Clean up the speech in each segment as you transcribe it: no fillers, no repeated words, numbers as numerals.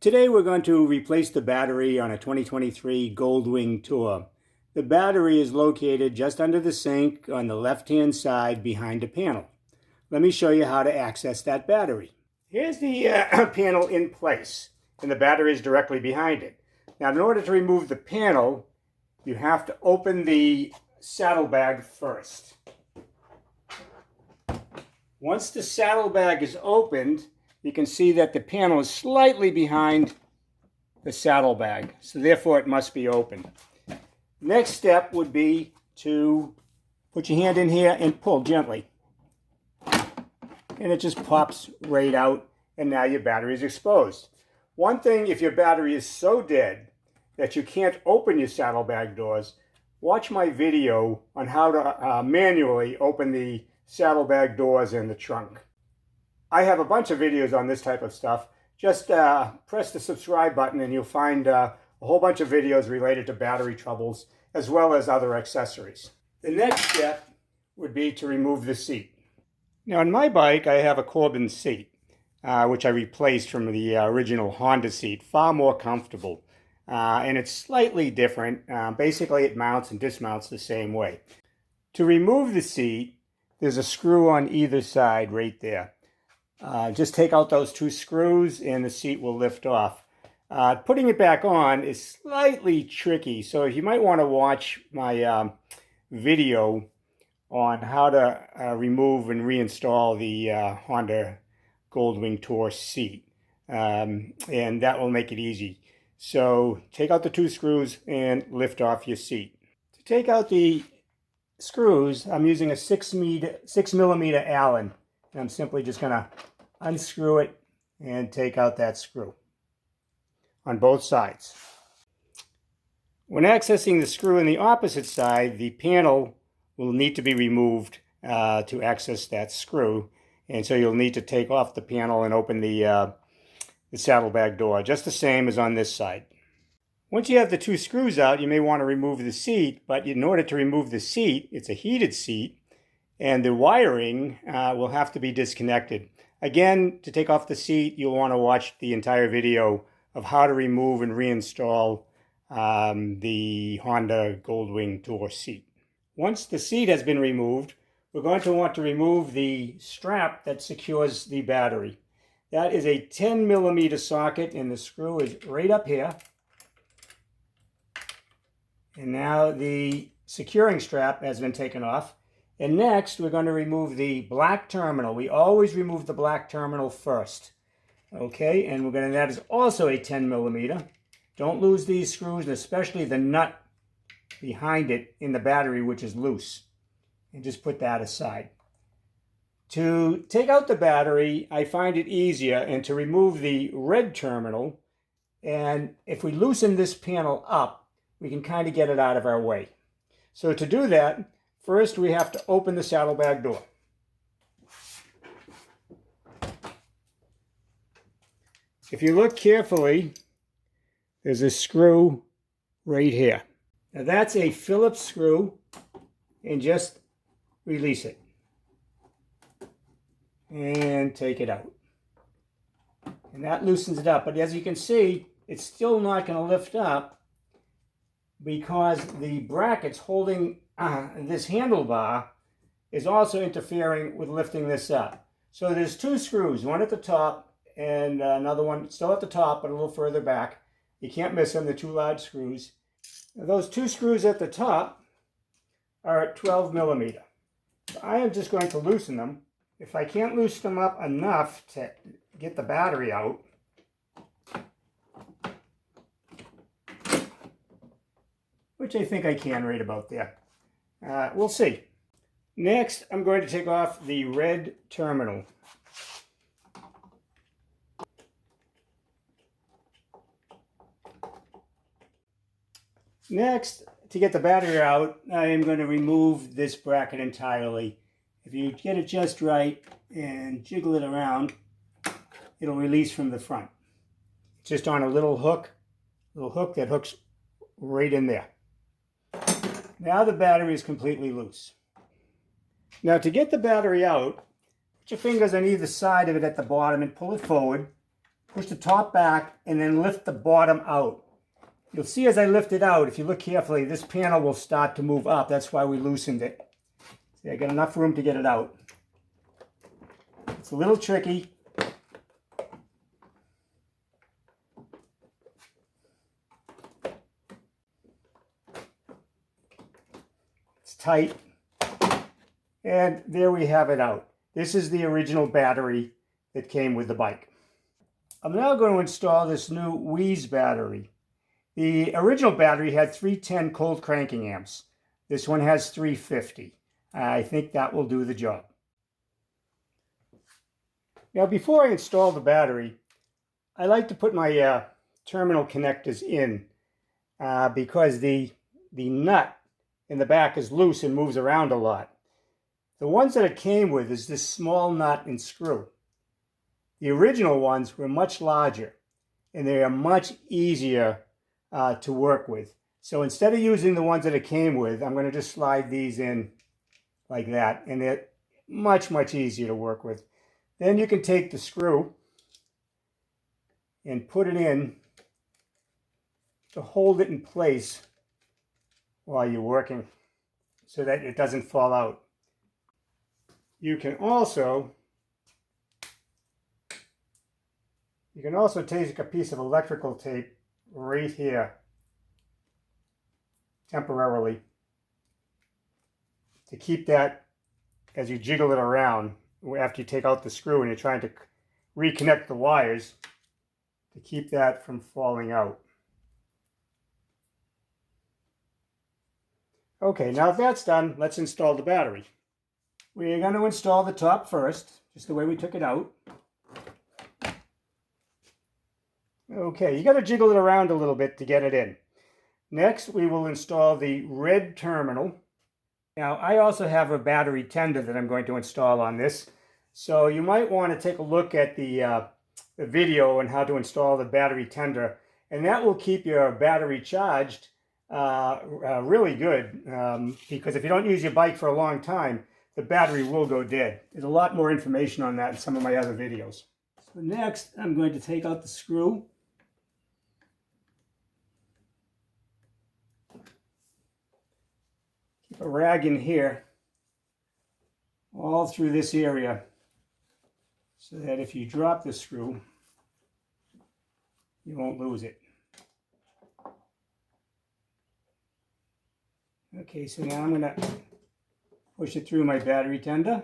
Today we're going to replace the battery on a 2023 Goldwing Tour. The battery is located just under the sink on the left-hand side behind the panel. Let me show you how to access that battery. Here's the panel in place, and the battery is directly behind it. Now, in order to remove the panel, you have to open the saddlebag first. Once the saddlebag is opened, you can see that the panel is slightly behind the saddlebag, so therefore it must be opened. Next step would be to put your hand in here and pull gently. And it just pops right out, and now your battery is exposed. One thing, if your battery is so dead that you can't open your saddlebag doors, watch my video on how to manually open the saddlebag doors in the trunk. I have a bunch of videos on this type of stuff. Just press the subscribe button and you'll find a whole bunch of videos related to battery troubles as well as other accessories. The next step would be to remove the seat. Now on my bike I have a Corbin seat, which I replaced from the original Honda seat, far more comfortable. And it's slightly different. Basically it mounts and dismounts the same way. To remove the seat, there's a screw on either side right there. Just take out those two screws and the seat will lift off. Putting it back on is slightly tricky, so you might want to watch my video on how to remove and reinstall the Honda Goldwing Tour seat, and that will make it easy. So take out the two screws and lift off your seat. To take out the screws, I'm using a 6mm Allen. And I'm simply just going to unscrew it and take out that screw on both sides. When accessing the screw on the opposite side, the panel will need to be removed to access that screw. And so you'll need to take off the panel and open the saddlebag door, just the same as on this side. Once you have the two screws out, you may want to remove the seat, but in order to remove the seat, it's a heated seat, and the wiring will have to be disconnected. Again, to take off the seat, you'll want to watch the entire video of how to remove and reinstall the Honda Goldwing Tour seat. Once the seat has been removed, we're going to want to remove the strap that secures the battery. That is a 10mm socket, and the screw is right up here. And now the securing strap has been taken off. And next, we're going to remove the black terminal. We always remove the black terminal first. Okay, and that is also a 10mm. Don't lose these screws, and especially the nut behind it in the battery, which is loose. And just put that aside. To take out the battery, I find it easier, and to remove the red terminal, and if we loosen this panel up, we can kind of get it out of our way. So to do that, first, we have to open the saddlebag door. If you look carefully, there's a screw right here. Now that's a Phillips screw, and just release it. And take it out. And that loosens it up. But as you can see, it's still not going to lift up because the brackets holding this handlebar is also interfering with lifting this up. So there's two screws, one at the top and another one still at the top but a little further back. You can't miss them, they're two large screws. Now, those two screws at the top are at 12mm. So I am just going to loosen them. If I can't loosen them up enough to get the battery out, which I think I can right about there. We'll see. Next, I'm going to take off the red terminal. Next, to get the battery out, I am going to remove this bracket entirely. If you get it just right and jiggle it around, it'll release from the front. It's just on a little hook that hooks right in there. Now the battery is completely loose. Now to get the battery out, put your fingers on either side of it at the bottom and pull it forward. push the top back, and then lift the bottom out. You'll see as I lift it out, if you look carefully, this panel will start to move up. That's why we loosened it. See, I got enough room to get it out. It's a little tricky. It's tight. And there we have it out. This is the original battery that came with the bike. I'm now going to install this new Wheeze battery. The original battery had 310 cold cranking amps. This one has 350. I think that will do the job. Now before I install the battery, I like to put my terminal connectors in because the nut in the back is loose and moves around a lot. The ones that it came with is this small nut and screw. The original ones were much larger and they are much easier to work with. So instead of using the ones that it came with, I'm going to just slide these in like that, and they're much, much easier to work with. Then you can take the screw and put it in to hold it in place while you're working so that it doesn't fall out. You can also take a piece of electrical tape right here temporarily to keep that as you jiggle it around after you take out the screw and you're trying to reconnect the wires, to keep that from falling out. Okay, now that that's done, let's install the battery. We're going to install the top first, just the way we took it out. Okay, you got to jiggle it around a little bit to get it in. Next, we will install the red terminal. Now, I also have a battery tender that I'm going to install on this. So you might want to take a look at the video on how to install the battery tender. And that will keep your battery charged really good. Because if you don't use your bike for a long time, the battery will go dead. There's a lot more information on that in some of my other videos. So next, I'm going to take out the screw. Keep a rag in here all through this area so that if you drop the screw, you won't lose it. Okay, so now I'm going to push it through my battery tender.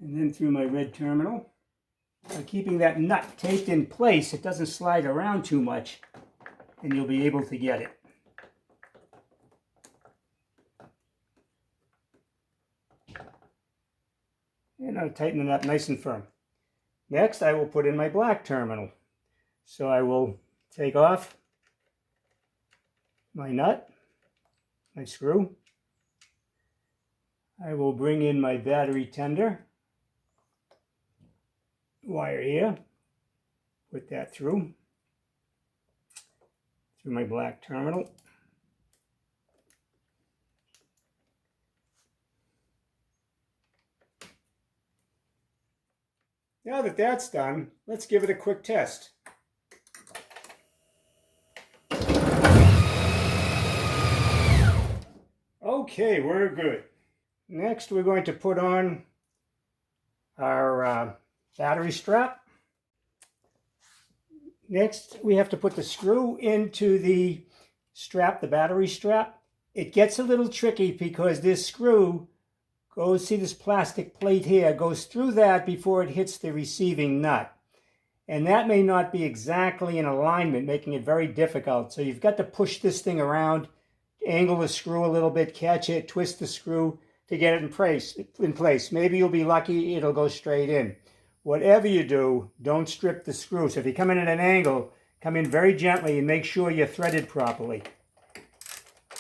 And then through my red terminal. By keeping that nut taped in place, it doesn't slide around too much, and you'll be able to get it. And I'll tighten the nut nice and firm. Next, I will put in my black terminal. So I will take off my nut, my screw. I will bring in my battery tender wire here, put that through my black terminal. Now that that's done, let's give it a quick test. Okay, we're good. Next, we're going to put on our battery strap. Next, we have to put the screw into the strap, the battery strap. It gets a little tricky because this screw goes, see this plastic plate here, goes through that before it hits the receiving nut. And that may not be exactly in alignment, making it very difficult. So you've got to push this thing around, angle the screw a little bit, catch it, twist the screw to get it in place. Maybe you'll be lucky, it'll go straight in. Whatever you do, don't strip the screw. So if you come in at an angle, come in very gently and make sure you're threaded properly.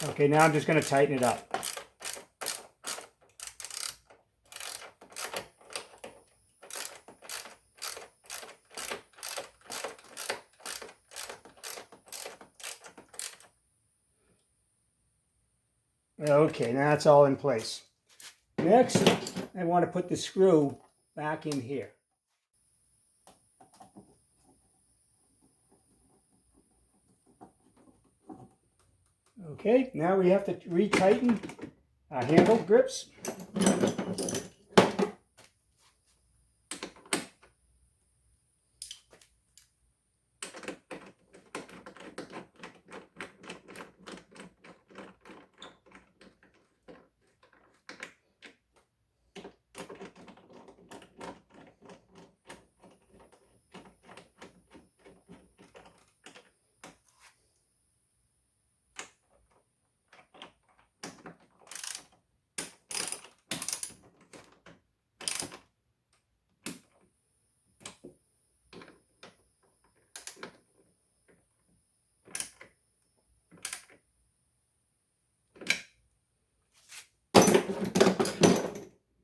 Okay, now I'm just going to tighten it up. Okay, now that's all in place. Next, I want to put the screw back in here. Okay, now we have to retighten our handle grips.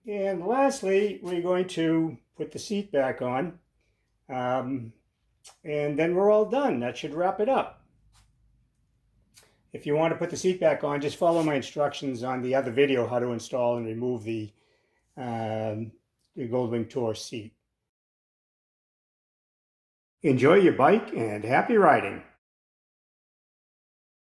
And lastly, we're going to put the seat back on. And then we're all done. That should wrap it up. If you want to put the seat back on, just follow my instructions on the other video, how to install and remove the Goldwing Tour seat. Enjoy your bike and happy riding.